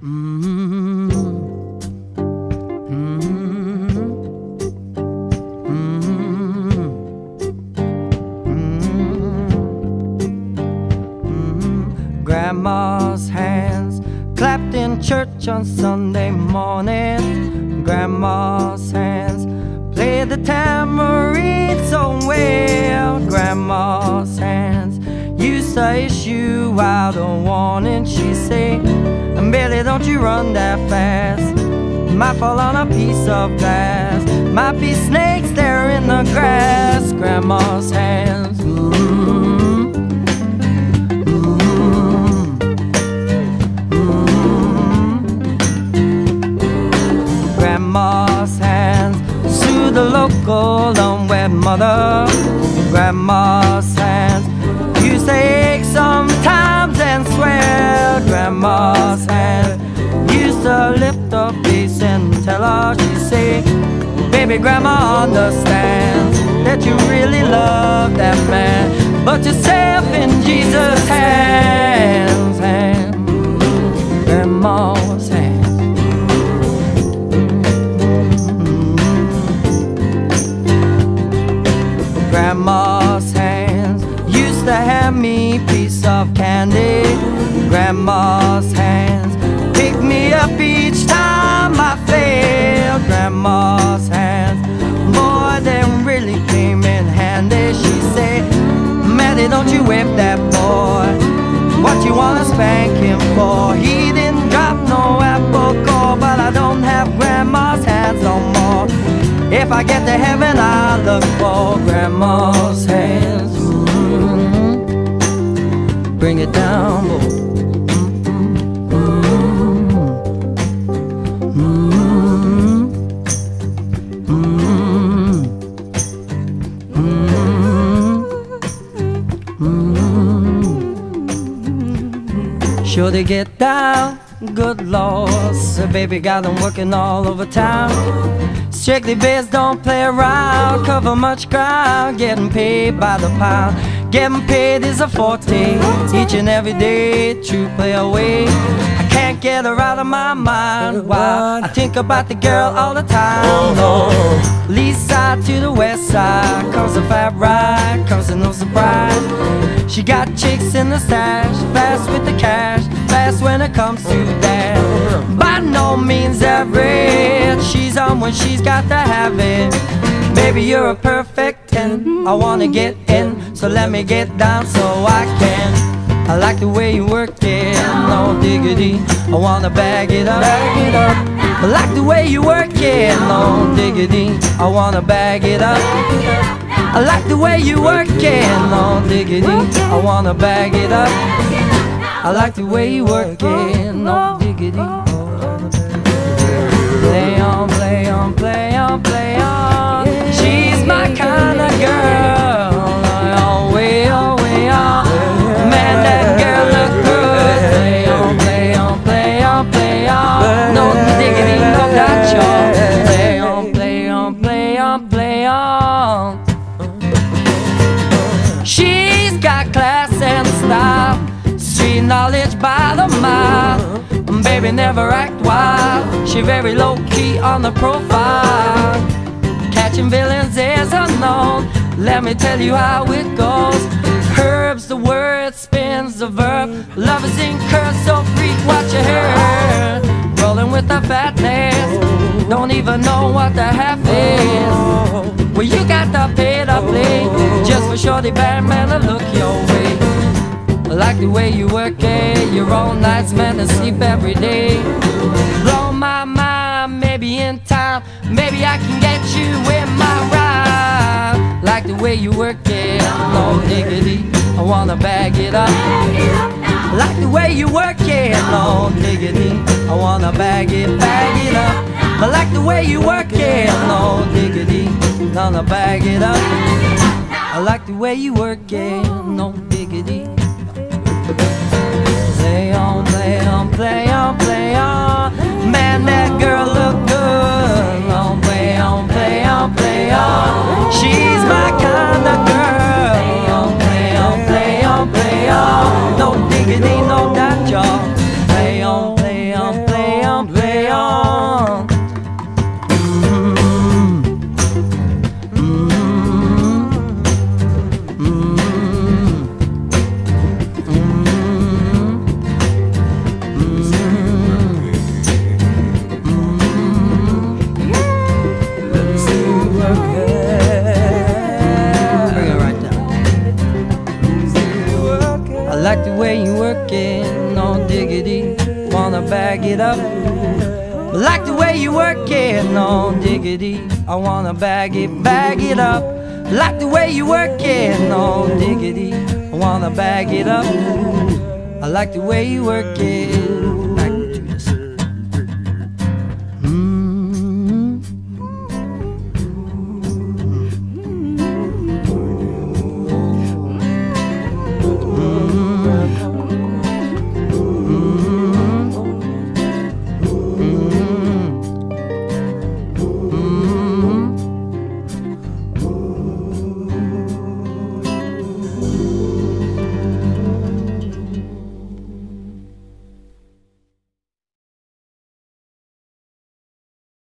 Mm-hmm. Mm-hmm. Mm-hmm. Grandma's hands clapped in church on Sunday morning. Grandma's hands played the tambourine so well. Grandma's hands used to issue out a warning. She say, Billy, don't you run that fast. Might fall on a piece of glass. Might be snakes there in the grass. Grandma's hands. Mm-hmm. Mm-hmm. Mm-hmm. Grandma's hands soothe the local unwed mother. Grandma's hands used to ache sometimes and swell. Grandma's hand used to lift her face and tell her, she say, baby, grandma understands that you really love that man, but yourself in Jesus' hands. Grandma's hands. Grandma's hands used to hand me a piece of candy. Grandma's hands pick me up each time I fail. Grandma's hands, boy, they really came in handy. She said, Maddie, don't you whip that boy. What you wanna spank him for? He didn't drop no apple core, but I don't have grandma's hands no more. If I get to heaven, I'll look for grandma's hands. Mm-hmm. Bring it down, boy. Sure they get down, good Lord. So baby got them working all over town. Strictly biz, don't play around. Cover much ground, getting paid by the pound. Getting paid is a forte, each and every day, true play away. I can't get her out of my mind. Wow, I think about the girl all the time. Oh, east side to the west side, comes the fat ride, comes the no surprise. She got chicks in the stash, fast with the cash, fast when it comes to that. By no means average, she's on when she's got to have it. Baby, you're a perfect 10, I wanna get in, so let me get down so I can. I like the way you work it, no diggity, I wanna bag it up. I like the way you work it, no diggity, I wanna bag it up. I like the way you work it, no diggity, I wanna bag it up. I like the way you work it, no diggity. Play on, play on, play on, play on. She's my kind of girl. Oh, way on, way on. Man, that girl look good. Play on, play on, play on, play on. No diggity, no gotcha. Play on, play on, play on, play on. She's got class and style, street knowledge by the mile. Baby never act wild, she very low-key on the profile. Catching villains is unknown, let me tell you how it goes. Herbs the word, spins the verb, love is incurred, so freak what you heard. Rolling with the fatness, don't even know what the half is. Well, you got to pay to play, just for shorty band man to look your way. I like the way you work it, your own nights meant to sleep every day. Blow my mind, maybe in time, maybe I can get you in my ride. Like the way you work it, no diggity, I wanna bag it up. Like the way you work it, no diggity, I wanna bag it up. I like the way you work it, no diggity, gonna bag it up. I like the way you work it, no diggity. Play on, play on, play on, play on. Man, that girl look good. On, play on, play on, play on. She's my kind of girl. On, play on, play on, play on. No diggity, no doubt, y'all. Play on, play on, play on. wanna bag it up. Like the way you work it, no diggity, I wanna bag it up. Like the way you work it, no diggity, I wanna bag it up. I like the way you work it.